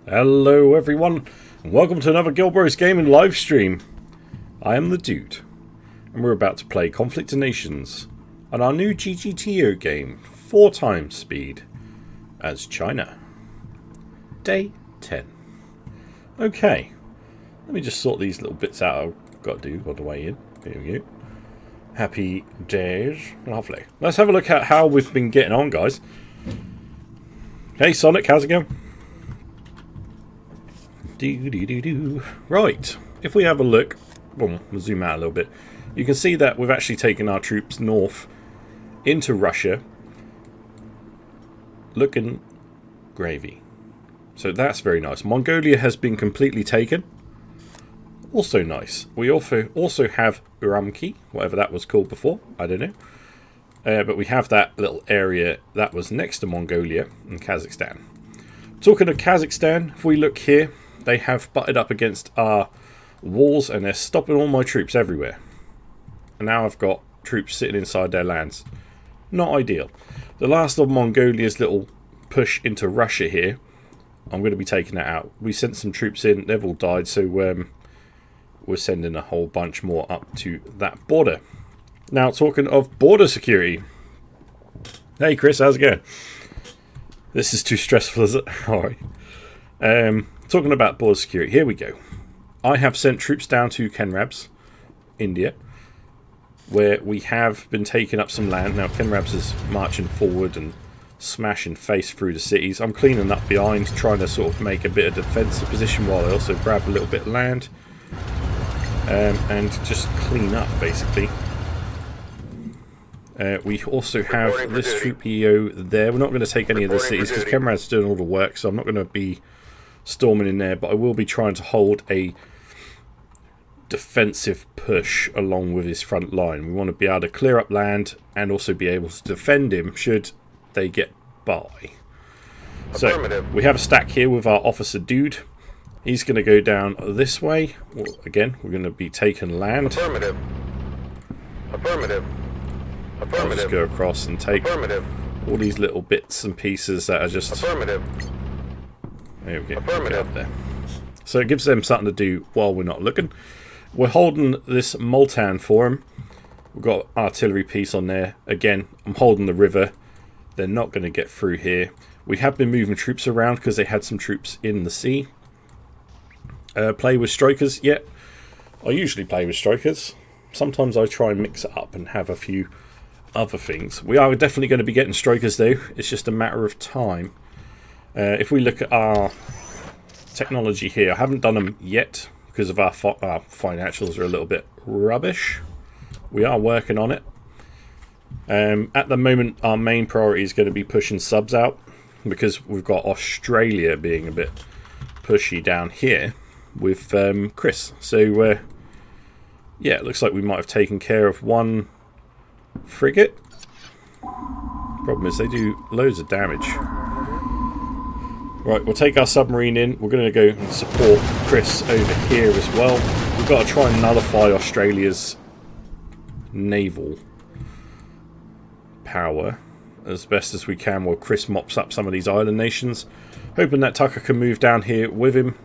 Hello everyone, and welcome to another GilBroz gaming live stream. I am the Dude, and we're about to play Conflict of Nations on our new GGTO game, 4 times speed, as China. Day 10. Okay, let me just sort these little bits out I've got to do on the way in. Here we go. Happy days. Lovely. Let's have a look at how we've been getting on, guys. Hey Sonic, how's it going? Right, if we have a look, well, we'll zoom out a little bit, you can see that we've actually taken our troops north into Russia, looking gravy. So that's very nice. Mongolia has been completely taken, also nice. We also have Urumqi, whatever that was called before, I don't know. But we have that little area that was next to Mongolia and Kazakhstan. Talking of Kazakhstan, if we look here, they have butted up against our walls and they're stopping all my troops everywhere. And now I've got troops sitting inside their lands. Not ideal. The last of Mongolia's little push into Russia here, I'm going to be taking that out. We sent some troops in, they've all died, so we're sending a whole bunch more up to that border. Now, talking of border security. Hey Chris, how's it going? This is too stressful, is it? Alright. Talking about border security, here we go. I have sent troops down to Kenrabs, India, where we have been taking up some land. Now Kenrabs is marching forward and smashing face through the cities. I'm cleaning up behind, trying to sort of make a bit of defensive position while I also grab a little bit of land. And just clean up, basically. We also have this troop EO there. We're not going to take any of the cities because Kenrabs is doing all the work, so I'm not going to be storming in there, but I will be trying to hold a defensive push along with his front line. We want to be able to clear up land and also be able to defend him should they get by. So we have a stack here with our officer Dude. He's going to go down this way. Well, again, we're going to be taking land. Affirmative. Affirmative. I'll just go across and take all these little bits and pieces that are just... Affirmative. There we go. Get up there. So it gives them something to do while we're not looking. We're holding this Multan for him. We've got artillery piece on there. Again, I'm holding the river. They're not going to get through here. We have been moving troops around because they had some troops in the sea. Play with strikers. Yeah, I usually play with strikers. Sometimes I try and mix it up and have a few other things. We are definitely going to be getting strikers though. It's just a matter of time. If we look at our technology here, I haven't done them yet because of our financials are a little bit rubbish. We are working on it. At the moment, our main priority is going to be pushing subs out because we've got Australia being a bit pushy down here with Chris. So, yeah, it looks like we might have taken care of one frigate. Problem is they do loads of damage. Right, we'll take our submarine in. We're going to go and support Chris over here as well. We've got to try and nullify Australia's naval power as best as we can while Chris mops up some of these island nations. Hoping that Tucker can move down here with him.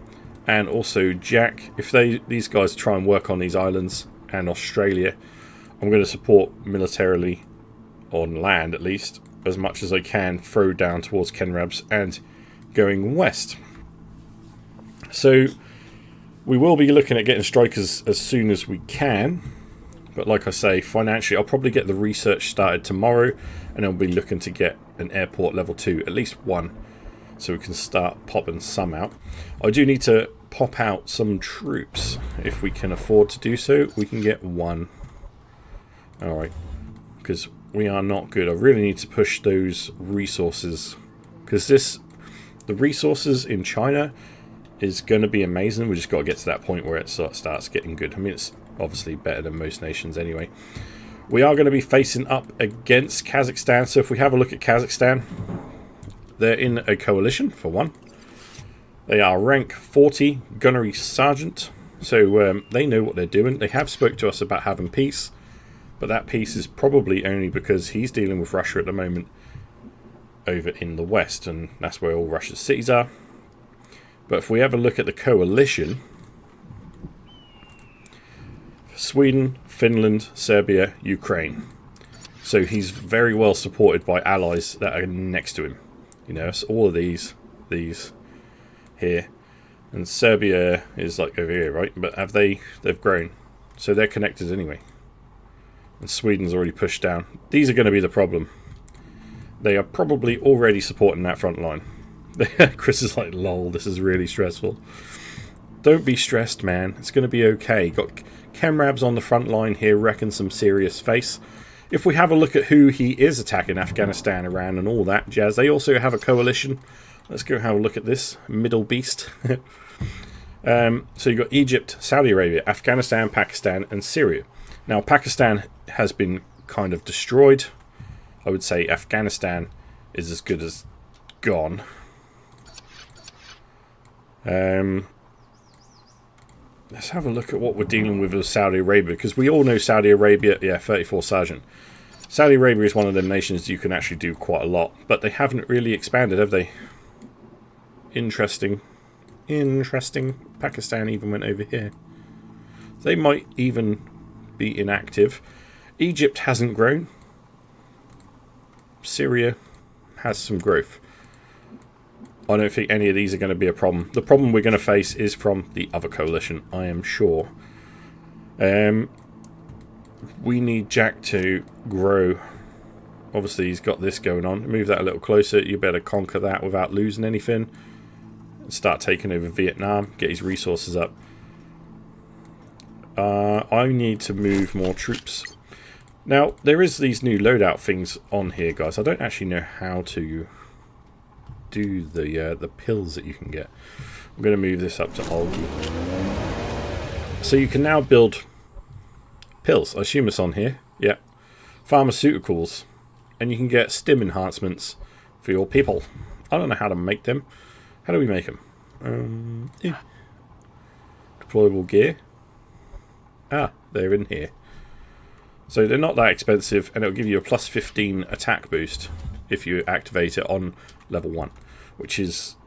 And also Jack. If these guys try and work on these islands and Australia, I'm going to support militarily, on land at least, as much as I can, throw down towards Kenrabs and going west. So we will be looking at getting strikers as soon as we can, but like I say, financially I'll probably get the research started tomorrow and I'll be looking to get an airport level 2, at least one, so we can start popping some out. I do need to pop out some troops. If we can afford to do so, we can get one. Alright, because we are not good. I really need to push those resources, because the resources in China is going to be amazing. We just got to get to that point where it starts getting good. I mean, it's obviously better than most nations anyway. We are going to be facing up against Kazakhstan. So if we have a look at Kazakhstan, they're in a coalition for one. They are rank 40 gunnery sergeant. So they know what they're doing. They have spoke to us about having peace. But that peace is probably only because he's dealing with Russia at the moment over in the west, and that's where all Russia's cities are. But if we have a look at the coalition, Sweden, Finland, Serbia, Ukraine. So he's very well supported by allies that are next to him. You know, it's all of these here. And Serbia is like over here, right? But they've grown. So they're connected anyway. And Sweden's already pushed down. These are going to be the problem. They are probably already supporting that front line. Chris is like, lol, this is really stressful. Don't be stressed, man. It's going to be okay. Got Chemrabs on the front line here, wrecking some serious face. If we have a look at who he is attacking, Afghanistan, Iran, and all that jazz, they also have a coalition. Let's go have a look at this middle beast. So you've got Egypt, Saudi Arabia, Afghanistan, Pakistan, and Syria. Now, Pakistan has been kind of destroyed. I would say Afghanistan is as good as gone. Let's have a look at what we're dealing with Saudi Arabia, because we all know Saudi Arabia, yeah, 34 Sergeant. Saudi Arabia is one of them nations you can actually do quite a lot, but they haven't really expanded, have they? Interesting. Interesting. Pakistan even went over here. They might even be inactive. Egypt hasn't grown. Syria has some growth. I don't think any of these are going to be a problem. The problem we're going to face is from the other coalition, I am sure. We need Jack to grow. Obviously, he's got this going on. Move that a little closer. You better conquer that without losing anything. Start taking over Vietnam. Get his resources up. I need to move more troops. Now, there is these new loadout things on here, guys. I don't actually know how to do the pills that you can get. I'm going to move this up to old. So you can now build pills. I assume it's on here. Yeah. Pharmaceuticals. And you can get stim enhancements for your people. I don't know how to make them. How do we make them? Yeah. Deployable gear. Ah, they're in here. So they're not that expensive, and it'll give you a plus 15 attack boost if you activate it on level 1, which is,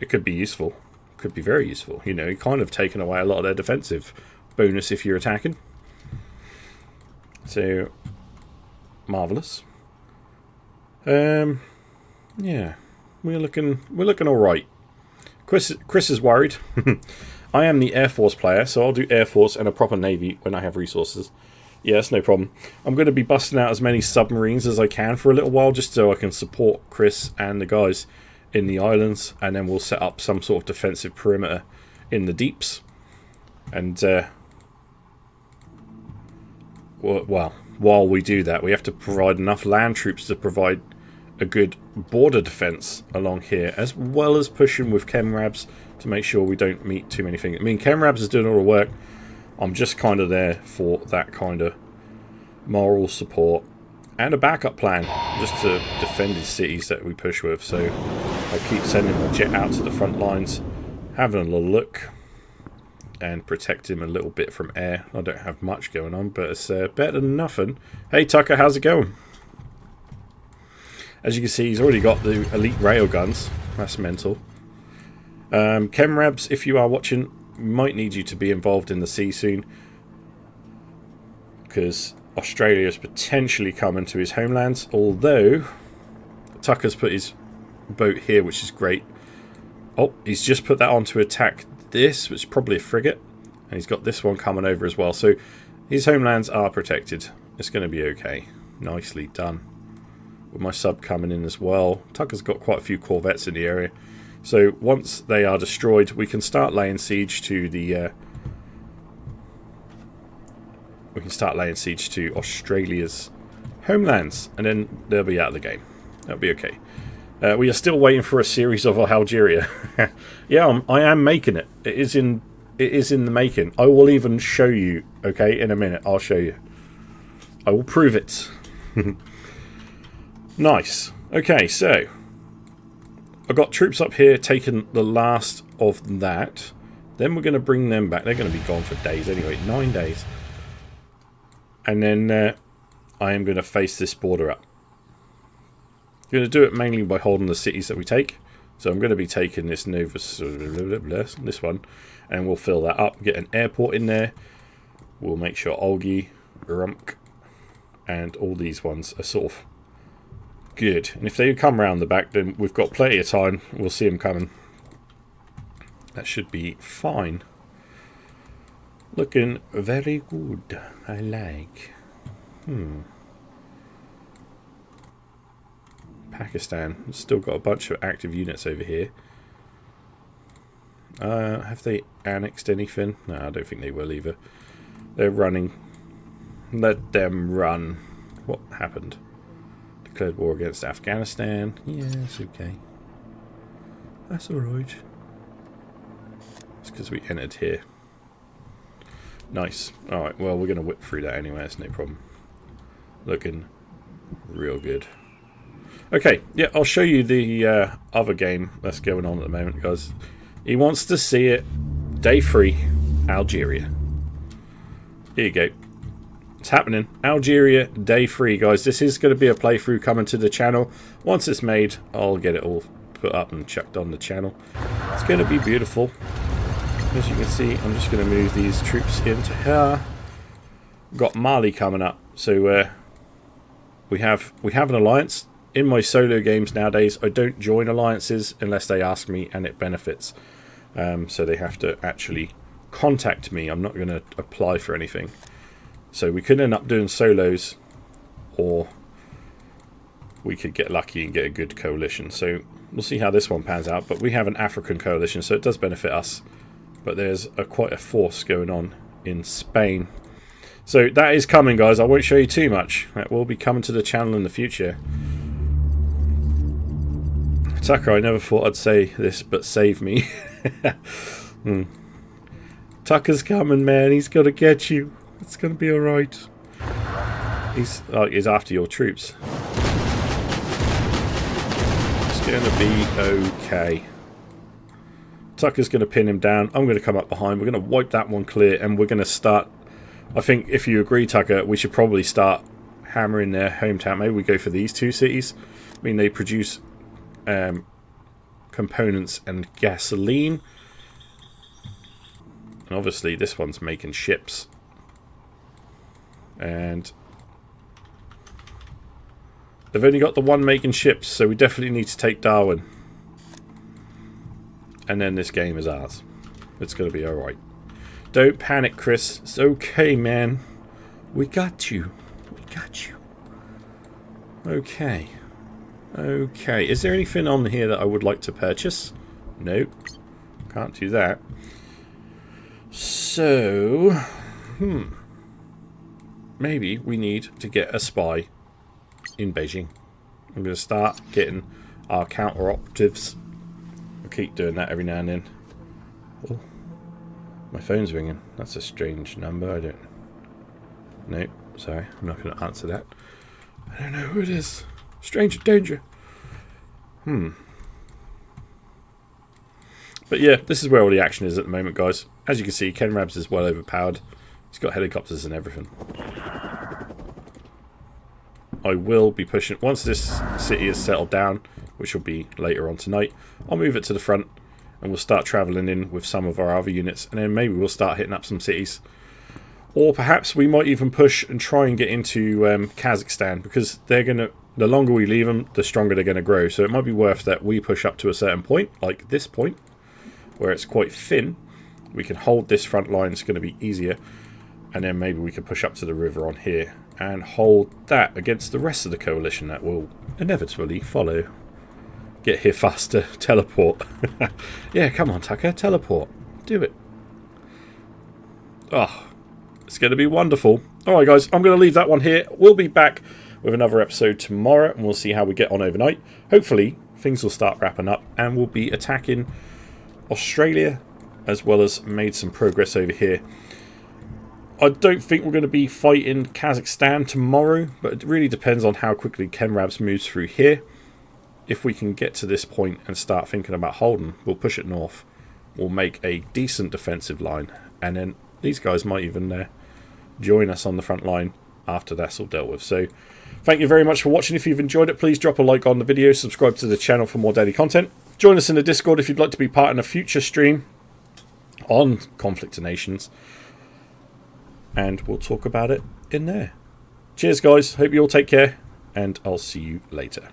it could be useful. Could be very useful. You know, you're kind of taking away a lot of their defensive bonus if you're attacking. So, marvelous. Yeah, we're looking all right. Chris is worried. I am the Air Force player, so I'll do Air Force and a proper Navy when I have resources. Yeah, that's no problem. I'm going to be busting out as many submarines as I can for a little while, just so I can support Chris and the guys in the islands, and then we'll set up some sort of defensive perimeter in the deeps. And, well, while we do that, we have to provide enough land troops to provide a good border defense along here, as well as pushing with Chemrabs to make sure we don't meet too many things. I mean, Chemrabs is doing all the work. I'm just kind of there for that kind of moral support and a backup plan just to defend his cities that we push with. So I keep sending the jet out to the front lines, having a little look and protect him a little bit from air. I don't have much going on, but it's better than nothing. Hey Tucker, how's it going? As you can see, he's already got the elite railguns. That's mental. Chemrabs, if you are watching, might need you to be involved in the sea soon, because Australia is potentially coming to his homelands, although Tucker's put his boat here, which is great. Oh, he's just put that on to attack this, which is probably a frigate, and he's got this one coming over as well, so his homelands are protected. It's going to be okay. Nicely done. With my sub coming in as well. Tucker's got quite a few corvettes in the area. So once they are destroyed, we can start laying siege to the Australia's homelands, and then they'll be out of the game. That'll be okay. We are still waiting for a series of Algeria. Yeah, I am making it. It is in the making. I will even show you. Okay, in a minute, I'll show you. I will prove it. Nice. Okay, so I've got troops up here taking the last of that. Then we're going to bring them back. They're going to be gone for days anyway. 9 days. And then I am going to face this border up. I'm going to do it mainly by holding the cities that we take. So I'm going to be taking this this one, and we'll fill that up, get an airport in there. We'll make sure Olgi, Rumk, and all these ones are sort of good. And if they come around the back, then we've got plenty of time. We'll see them coming. That should be fine. Looking very good. I like. Pakistan. Still got a bunch of active units over here. Have they annexed anything? No, I don't think they will either. They're running. Let them run. What happened? Declared war against Afghanistan. Yeah, it's okay. That's alright. It's because we entered here. Nice. Alright, well, we're going to whip through that anyway. It's no problem. Looking real good. Okay, yeah, I'll show you the other game that's going on at the moment, guys. He wants to see it. Day 3, Algeria. Here you go. It's happening. Algeria, day 3, guys. This is going to be a playthrough coming to the channel. Once it's made, I'll get it all put up and chucked on the channel. It's going to be beautiful. As you can see, I'm just going to move these troops into here. Got Mali coming up. So we have an alliance. In my solo games nowadays, I don't join alliances unless they ask me and it benefits. So they have to actually contact me. I'm not going to apply for anything. So we could end up doing solos, or we could get lucky and get a good coalition. So we'll see how this one pans out. But we have an African coalition, so it does benefit us. But there's quite a force going on in Spain. So that is coming, guys. I won't show you too much. That will be coming to the channel in the future. Tucker, I never thought I'd say this, but save me. Tucker's coming, man. He's got to get you. It's going to be alright. He's after your troops. It's going to be okay. Tucker's going to pin him down. I'm going to come up behind. We're going to wipe that one clear, and we're going to start. I think, if you agree, Tucker, we should probably start hammering their hometown. Maybe we go for these 2 cities. I mean, they produce components and gasoline. And obviously this one's making ships. And they've only got the one making ships, so we definitely need to take Darwin. And then this game is ours. It's going to be alright. Don't panic, Chris. It's okay, man. We got you. We got you. Okay. Okay. Is there anything on here that I would like to purchase? Nope. Can't do that. So, maybe we need to get a spy in Beijing. I'm going to start getting our counter operatives. I'll keep doing that every now and then. Oh, my phone's ringing. That's a strange number. I don't. Nope. Sorry, I'm not going to answer that. I don't know who it is. Stranger danger. But yeah, this is where all the action is at the moment, guys. As you can see, Ken Rabs is well overpowered. He's got helicopters and everything. I will be pushing, once this city is settled down, which will be later on tonight, I'll move it to the front and we'll start travelling in with some of our other units, and then maybe we'll start hitting up some cities. Or perhaps we might even push and try and get into Kazakhstan, because they're going to, the longer we leave them, the stronger they're going to grow. So it might be worth that we push up to a certain point, like this point, where it's quite thin. We can hold this front line, it's going to be easier. And then maybe we can push up to the river on here and hold that against the rest of the coalition that will inevitably follow. Get here faster, teleport. Yeah, come on, Tucker, teleport. Do it. Oh, it's going to be wonderful. Alright, guys, I'm going to leave that one here. We'll be back with another episode tomorrow, and we'll see how we get on overnight. Hopefully, things will start wrapping up, and we'll be attacking Australia, as well as made some progress over here. I don't think we're going to be fighting Kazakhstan tomorrow, but it really depends on how quickly Kenrabs moves through here. If we can get to this point and start thinking about holding, we'll push it north. We'll make a decent defensive line, and then these guys might even join us on the front line after that's all dealt with. So thank you very much for watching. If you've enjoyed it, please drop a like on the video, subscribe to the channel for more daily content. Join us in the Discord if you'd like to be part in a future stream on Conflict of Nations, and we'll talk about it in there. Cheers guys, hope you all take care, and I'll see you later.